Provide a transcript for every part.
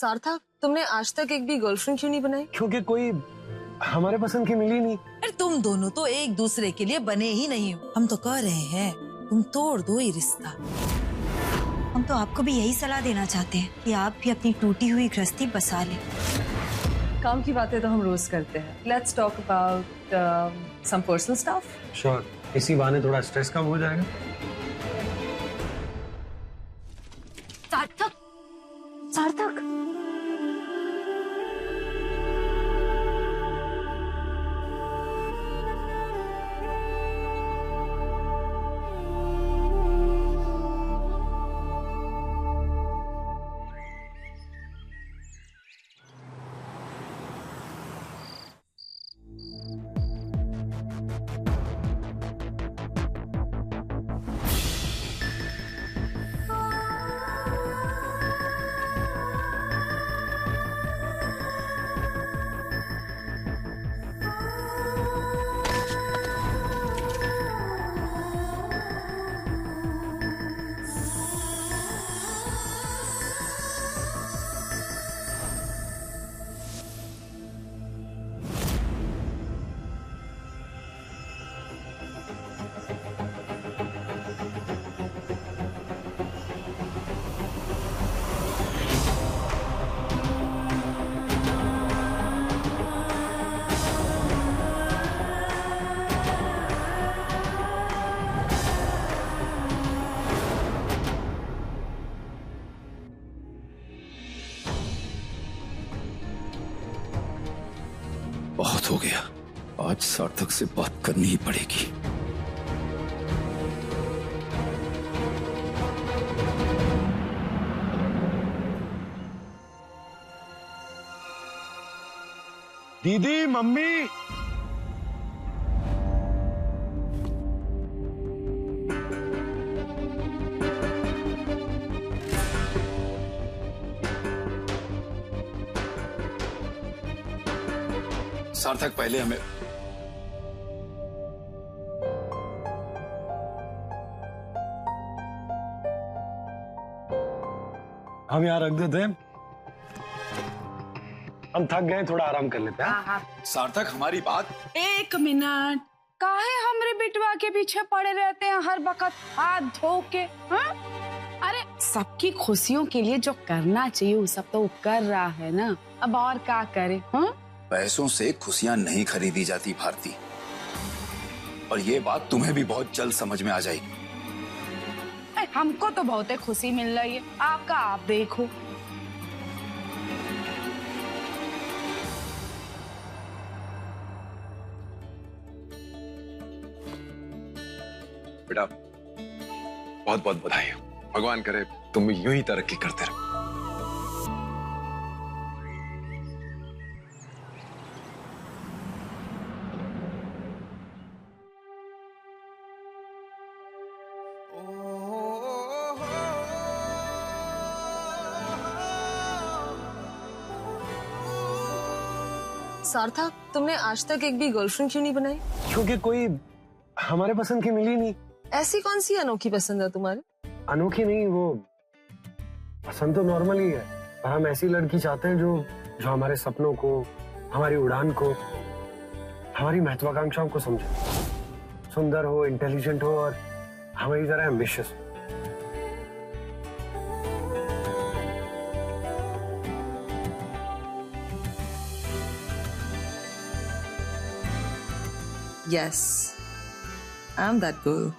सार्थक, तुमने आज तक एक भी गर्लफ्रेंड क्यों नहीं बनाई? क्योंकि कोई हमारे पसंद की मिली नहीं। अरे तुम दोनों तो एक दूसरे के लिए बने ही नहीं हो। हम तो कह रहे हैं तुम तोड़ दो ये रिश्ता। हम तो आपको भी यही सलाह देना चाहते हैं कि आप भी अपनी टूटी हुई गृहस्थी बसा लें। काम की बातें तो हम रोज करते हैं। Let's talk about some personal stuff. Sure, इसी बहाने थोड़ा स्ट्रेस कम हो जाएगा। सार्थक, सार्थक, बहुत हो गया, आज सार्थक से बात करनी ही पड़ेगी। दीदी, मम्मी, सार्थक, पहले हमें हम यहाँ रख देते हैं। हम थक गए, थोड़ा आराम कर लेते हैं। सार्थक, हमारी बात। एक मिनट, काहे हमरे बिटवा के पीछे पड़े रहते हैं हर वक्त हाथ धो के? हाँ? अरे सबकी खुशियों के लिए जो करना चाहिए वो सब तो वो कर रहा है ना, अब और क्या करे? हाँ? पैसों से खुशियां नहीं खरीदी जाती भारती, और ये बात तुम्हें भी बहुत जल्द समझ में आ जाएगी। हमको तो बहुत खुशी मिल रही है, आपका आप देखो। बेटा, बहुत बहुत बधाई हो। भगवान करे तुम यूं ही तरक्की करते रहो। सार्थक, तुमने आज तक एक भी गर्लफ्रेंड क्यों नहीं बनाई? क्योंकि कोई हमारे पसंद की मिली नहीं। ऐसी कौन सी अनोखी पसंद है तुम्हारे? अनोखी नहीं, वो पसंद तो नॉर्मल ही है, पर हम ऐसी लड़की चाहते हैं जो हमारे सपनों को, हमारी उड़ान को, हमारी महत्वाकांक्षाओं को समझे। सुंदर हो, इंटेलिजेंट हो और हमारी तरह एम्बिशियस हो। Yes, I'm that girl.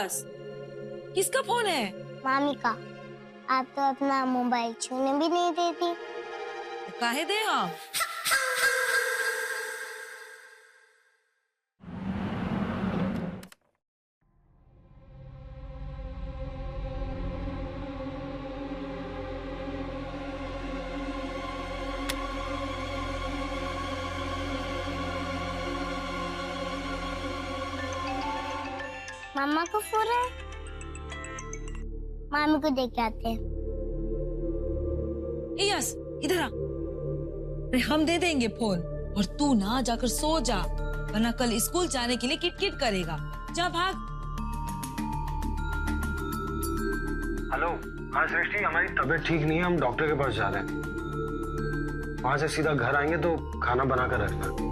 Yes, किसका फोन है? मामी का। आप तो अपना मोबाइल छूने भी नहीं देती। काहे दे हम? मामा को फोन है, मामी को देख के आते हैं। यस, इधर आ। अरे हम दे देंगे फोन, और तू ना जाकर सो जा, वरना कल स्कूल जाने के लिए किटकिट करेगा। जा भाग। हेलो, हाँ सृष्टि, हमारी तबीयत ठीक नहीं है, हम डॉक्टर के पास जा रहे हैं। वहां से सीधा घर आएंगे तो खाना बना कर रखना।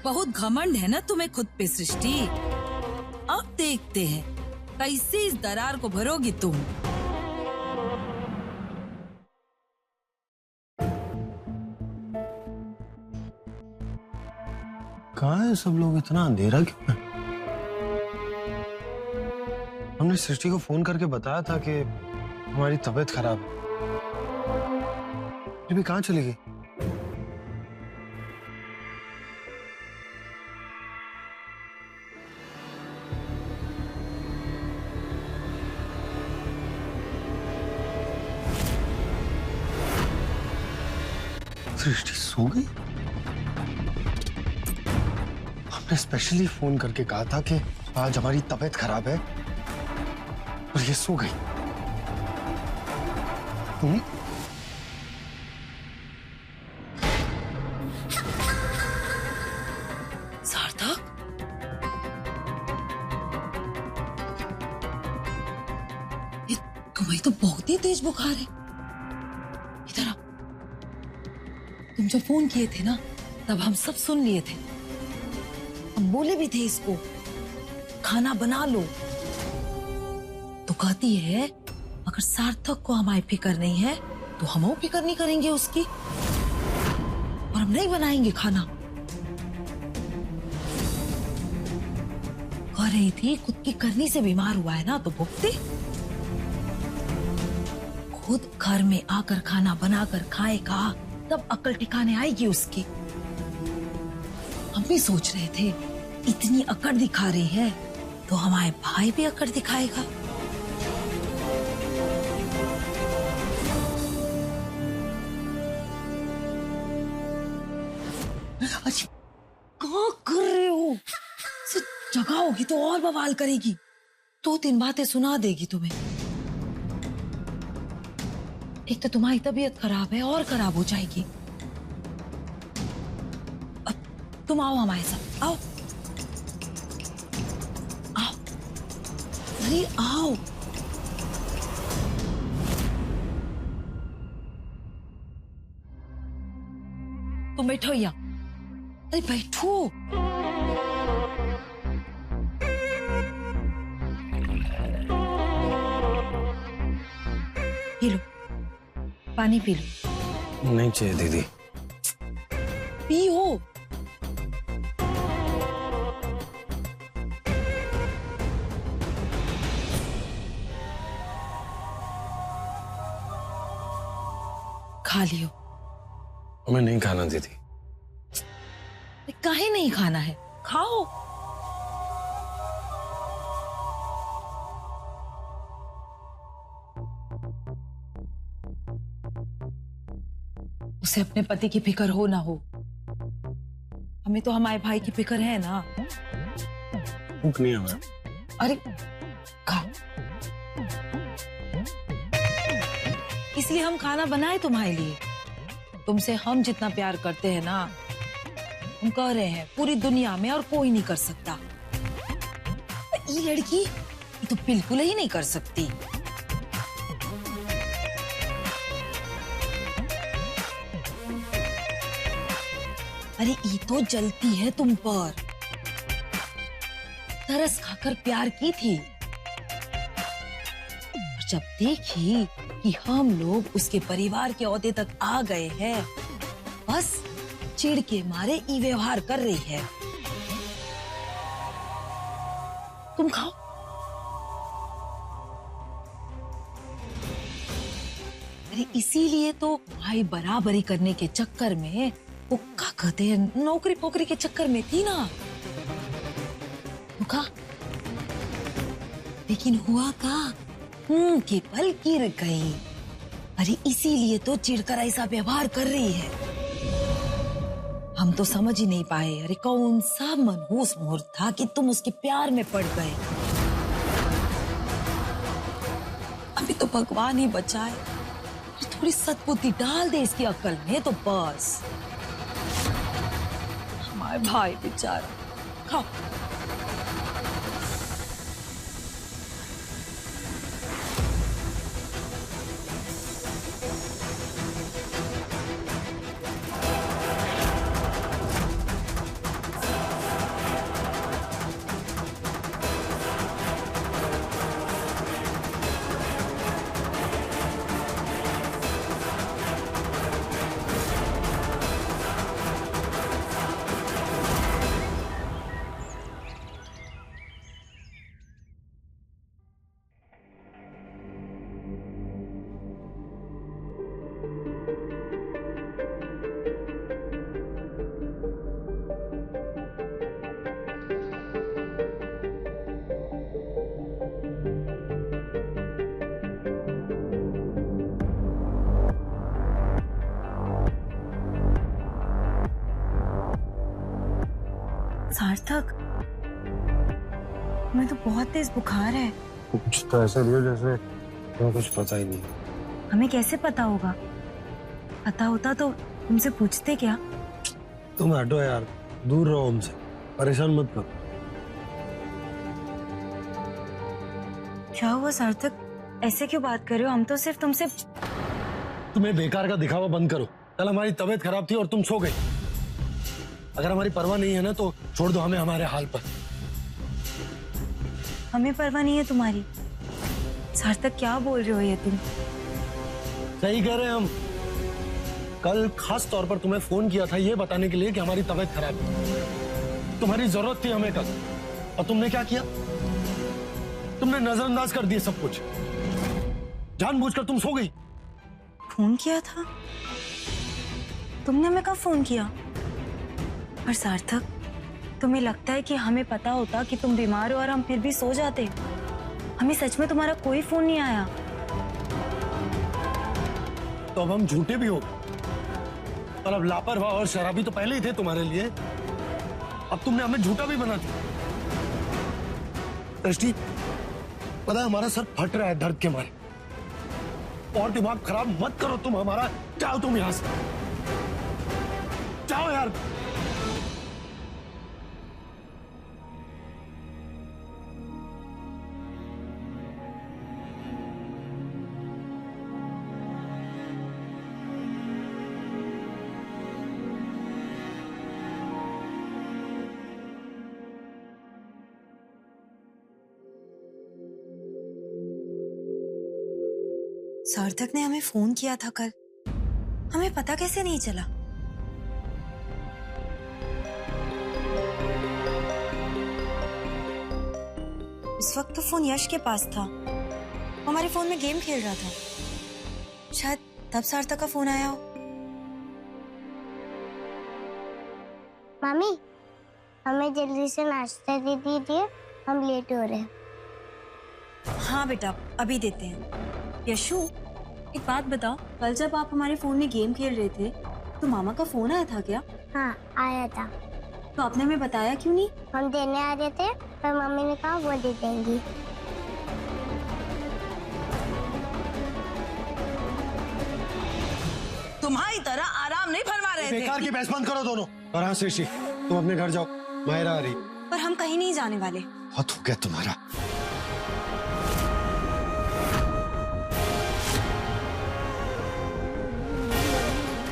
बहुत घमंड है ना तुम्हें खुद पे सृष्टि। अब देखते हैं कैसे इस दरार को भरोगी तुम। कहाँ है सब लोग? इतना अंधेरा क्यों है? हमने सृष्टि को फोन करके बताया था कि हमारी तबीयत खराब है, फिर भी कहाँ चली गई? सृष्टि सो गई? हमने स्पेशली फोन करके कहा था कि आज हमारी तबीयत खराब है, और ये सो गई। सार्थक, ये तुम्हें तो बहुत ही तेज बुखार है। इधर आ। तुम जब फोन किए थे ना, तब हम सब सुन लिए थे। हम बोले भी थे इसको खाना बना लो, तो कहती है अगर सार्थक को हमारी फिक्र नहीं है तो हम फिक्र नहीं करेंगे उसकी, और हम नहीं बनाएंगे खाना। कह रही थी खुद की करनी से बीमार हुआ है ना तो भुगते। खुद घर में आकर खाना बनाकर खाएगा तब अकल ठिकाने आएगी उसकी। हम भी सोच रहे थे इतनी अकड़ दिखा रही है तो हमारे भाई भी अकड़ दिखाएगा। अच्छा, क्या कर रहे हो? जगाओगी तो और बवाल करेगी, 2-3 बातें सुना देगी तुम्हें। एक तो तुम्हारी तबीयत खराब है और खराब हो जाएगी। अब तुम आओ हमारे साथ, आओ आओ, अरे आओ। तुम बैठो यहाँ, अरे बैठो। पी लो, पानी पी लो। नहीं चाहिए दीदी। पियो। खा लियो। हमें नहीं खाना दीदी। काहे नहीं खाना है? खाओ। उसे अपने पति की फिक्र हो ना हो, हमें तो हमारे भाई की फिक्र है ना। भूख नहीं है हमें। अरे खा, इसलिए हम खाना बनाए तुम्हारे लिए। तुमसे हम जितना प्यार करते हैं ना, हम कह रहे हैं पूरी दुनिया में और कोई नहीं कर सकता। ये लड़की ये तो बिल्कुल ही नहीं कर सकती। अरे ये तो जलती है तुम पर, तरस खाकर प्यार की थी, और जब देखी कि हम लोग उसके परिवार के ओहदे तक आ गए हैं बस चिढ़ के मारे ई व्यवहार कर रही है। तुम खाओ। अरे इसीलिए तो भाई बराबरी करने के चक्कर में वो क्या कहते हैं, नौकरी पोकरी के चक्कर में थी ना। रुका, लेकिन हुआ का मुंह के बल गिर गई। अरे इसीलिए तो चिढ़कर ऐसा व्यवहार कर रही है। हम तो समझ ही नहीं पाए, अरे कौन सा मनहूस मुहूर्त था कि तुम उसके प्यार में पड़ गए। अभी तो भगवान ही बचाए, थोड़ी सद्बुद्धि डाल दे इसकी अक्ल में तो बस। हमारे भाई बेचारा। खाओ। सार्थक, मैं तो बहुत तेज बुखार है। कुछ तो ऐसा नहीं हो जैसे तुम्हें कुछ पता ही नहीं। हमें कैसे पता होगा? पता होता तो तुमसे पूछते क्या? तुम हटो यार, दूर रहो हमसे, परेशान मत करो। क्या हुआ सार्थक, ऐसे क्यों बात कर रहे हो? हम तो सिर्फ तुमसे। तुम्हें बेकार का दिखावा बंद करो। कल हमारी तबीयत खराब थी और तुम सो गई। अगर हमारी परवाह नहीं है ना तो छोड़ दो हमें हमारे हाल पर। हमें परवाह नहीं है तुम्हारी? सार्थक क्या बोल रहे हो ये तुम? सही कह रहे हैं हम। कल खास तौर पर तुम्हें फोन किया था ये बताने के लिए कि हमारी तबीयत खराब है। तुम्हारी जरूरत थी हमें कल, और तुमने क्या किया? तुमने नजरअंदाज कर दिया सब कुछ। जानबूझकर तुम सो गई। फोन किया था? तुमने हमें कब फोन किया? और सार्थक, तुम्हें लगता है कि हमें पता होता कि तुम बीमार हो और हम फिर भी सो जाते? हमें सच में तुम्हारा कोई फोन नहीं आया। तो अब हम झूठे भी हो गए। और अब लापरवाह और शराबी तो पहले ही थे तुम्हारे लिए, अब तुमने हमें झूठा भी बना दिया। दृष्टि, पता है हमारा सर फट रहा है दर्द के मारे। और दिमाग खराब मत करो तुम हमारा। जाओ तुम यहां से, जाओ यार। सार्थक ने हमें फोन किया था कल, हमें पता कैसे नहीं चला? इस वक्त तो फोन यश के पास था, हमारे फोन में गेम खेल रहा था। शायद तब सार्थक का फोन आया हो। मम्मी, हमें जल्दी से नाश्ता दे दीजिए, हम लेट हो रहे हैं। हाँ बेटा, अभी देते हैं। यशु, एक बात बताओ, कल जब आप हमारे फोन में गेम खेल रहे थे तो मामा का फोन आया था क्या? हाँ, आया था। तो आपने हमें बताया क्यों नहीं? हम देने आ रहे थे पर मम्मी ने कहा वो दे देंगी। तुम्हारी तरह आराम नहीं फरमा रहे थे। बेकार की बहस बंद करो दोनों। और हाँ सृष्टि, तुम अपने घर जाओ, मायरा आ रही। पर हम कहीं नहीं जाने वाले। बहुत हो गया तुम्हारा।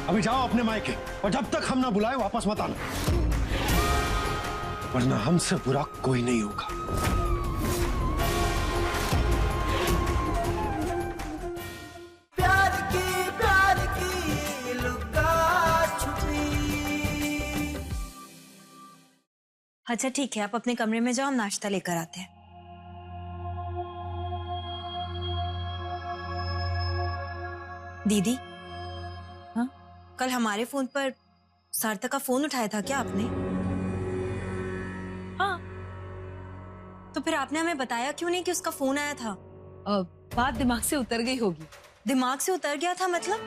अभी जाओ अपने मायके, और जब तक हम ना बुलाए वापस मत आना, वरना हमसे बुरा कोई नहीं होगा। प्यार की लुका छुपी अच्छा ठीक है, आप अपने कमरे में जाओ, हम नाश्ता लेकर आते हैं। दीदी, हाँ? कल हमारे फोन पर सार्थक का फोन उठाया था क्या आपने? हाँ। तो फिर आपने हमें बताया क्यों नहीं कि उसका फोन आया था? बात दिमाग से उतर गई होगी। दिमाग से उतर गया था मतलब?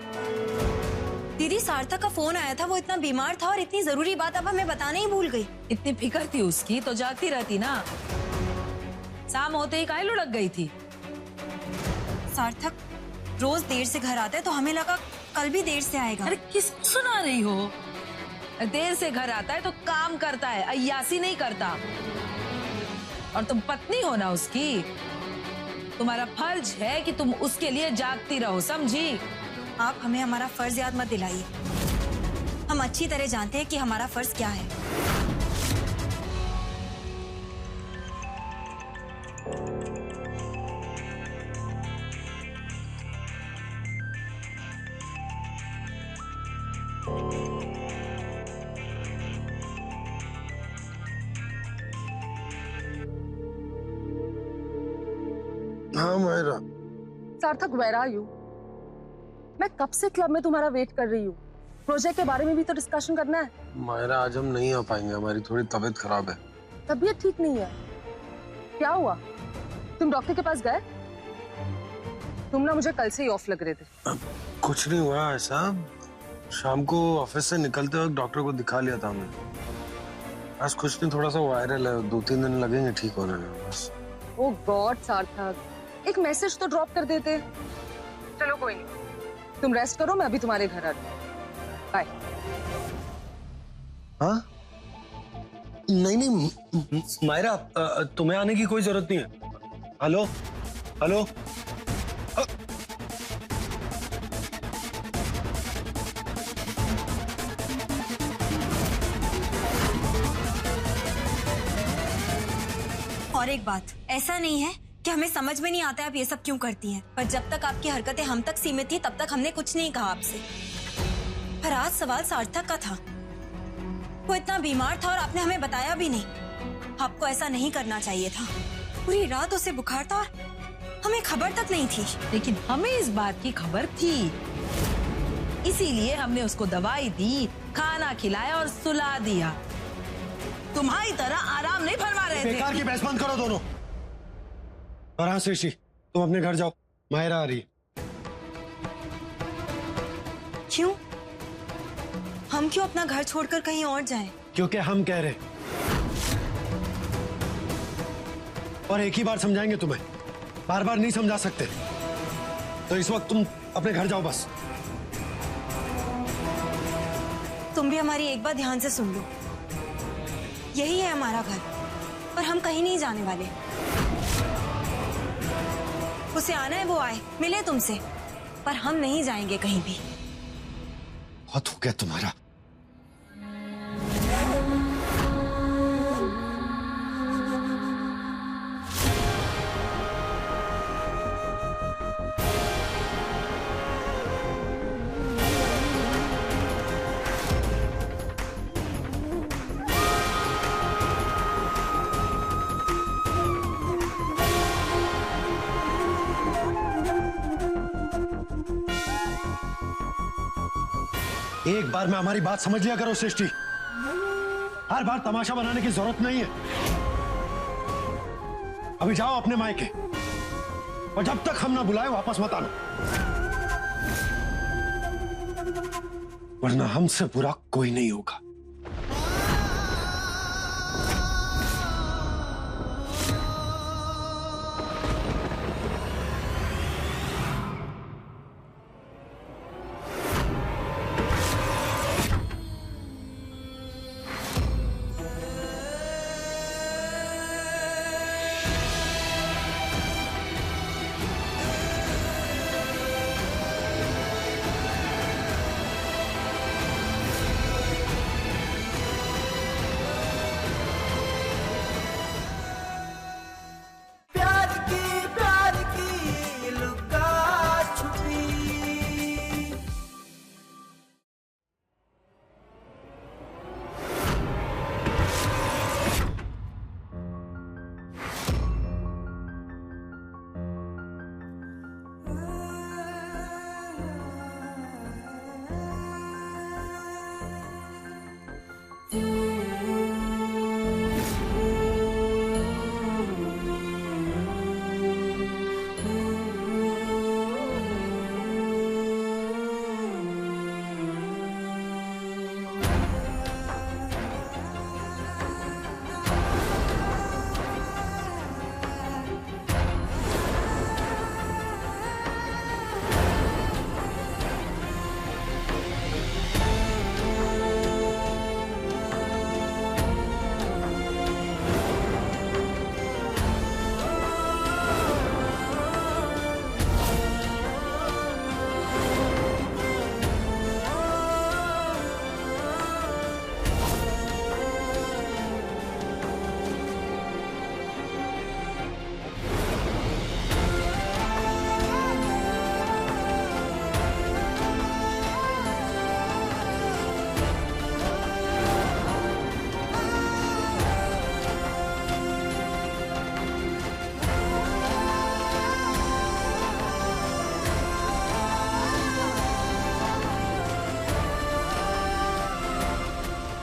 दीदी, सार्थक का फोन आया था, वो इतना बीमार था और इतनी जरूरी बात अब हमें बताने ही भूल गई। इतनी फिक्र थी उसकी तो जागती रहती ना, शाम होते ही काहे लुढ़क गई थी। सार्थक रोज देर से घर आता है तो हमें लगा कल भी देर से आएगा। अरे किस सुना रही हो? देर से घर आता है तो काम करता है, अय्यासी नहीं करता। और तुम पत्नी हो ना उसकी, तुम्हारा फर्ज है कि तुम उसके लिए जागती रहो, समझी? आप हमें हमारा फर्ज याद मत दिलाइए। हम अच्छी तरह जानते हैं कि हमारा फर्ज क्या है। हाँ मायरा। सार्थक, वेयर आर यू? मैं कब से क्लब में तुम्हारा वेट कर रही हूँ। प्रोजेक्ट के बारे में भी तो डिस्कशन करना है। मायरा, आज हम नहीं आ पाएंगे, हमारी थोड़ी तबीयत खराब है। तबीयत ठीक नहीं है? क्या हुआ? तुम डॉक्टर के पास गए? तुम ना मुझे कल से ही ऑफ लग रहे थे। कुछ नहीं हुआ ऐसा, शाम को ऑफिस से निकलते वक्त डॉक्टर को दिखा लिया था हमने। बस कुछ नहीं, थोड़ा सा वायरल है, 2-3 दिन लगेंगे ठीक होने में बस। ओह गॉड सार्थक, एक मैसेज तो ड्रॉप कर देते। चलो कोई नहीं, तुम रेस्ट करो, मैं अभी तुम्हारे घर आती हूँ। बाय। हाँ? नहीं मायरा, तुम्हें आने की कोई जरूरत नहीं है। हेलो हेलो, और एक बात, ऐसा नहीं है कि हमें समझ में नहीं आता है आप ये सब क्यों करती हैं, पर जब तक आपकी हरकतें हम तक सीमित थी तब तक हमने कुछ नहीं कहा आपसे। पर आज सवाल सार्थक का था। वो इतना बीमार था और आपने हमें बताया भी नहीं। आपको ऐसा नहीं करना चाहिए था। पूरी रात उसे बुखार था और हमें खबर तक नहीं थी। लेकिन हमें इस बात की खबर थी, इसीलिए हमने उसको दवाई दी, खाना खिलाया और सुला दिया। तुम्हारी तरह आराम नहीं फरमा रहे थे। बेकार की बहस बंद करो दोनों। और हाँ सृष्टि, तुम अपने घर जाओ, मायरा आ रही है। क्यों? हम क्यों अपना घर छोड़कर कहीं और जाएं? क्योंकि हम कह रहे, और एक ही बार समझाएंगे तुम्हें, बार बार नहीं समझा सकते। तो इस वक्त तुम अपने घर जाओ बस। तुम भी हमारी एक बार ध्यान से सुन लो। यही है हमारा घर और हम कहीं नहीं जाने वाले। उसे आना है वो आए, मिले तुमसे, पर हम नहीं जाएंगे कहीं भी। बहुत हो गया तुम्हारा। एक बार में हमारी बात समझ लिया करो सृष्टि, हर बार तमाशा बनाने की जरूरत नहीं है। अभी जाओ अपने मायके, और जब तक हम ना बुलाए वापस मत आना, वरना हमसे बुरा कोई नहीं होगा।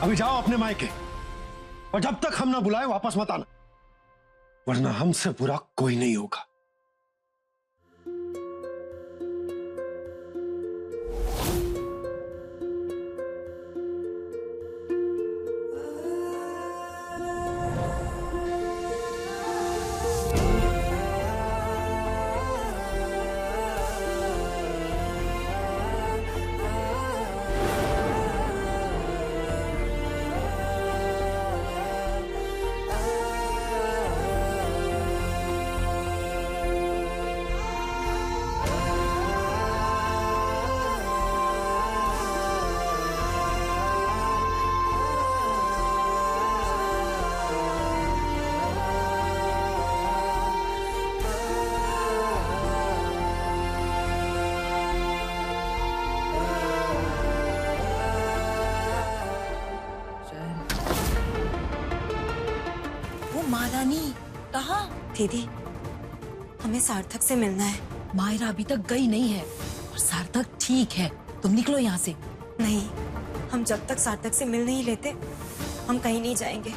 अभी जाओ अपने मायके, और जब तक हम ना बुलाए वापस मत आना, वरना हमसे बुरा कोई नहीं होगा। महारानी कहाँ? दीदी, हमें सार्थक से मिलना है। मायरा अभी तक गई नहीं है और सार्थक ठीक है, तुम निकलो यहाँ से। नहीं, हम जब तक सार्थक से मिल नहीं लेते हम कहीं नहीं जाएंगे।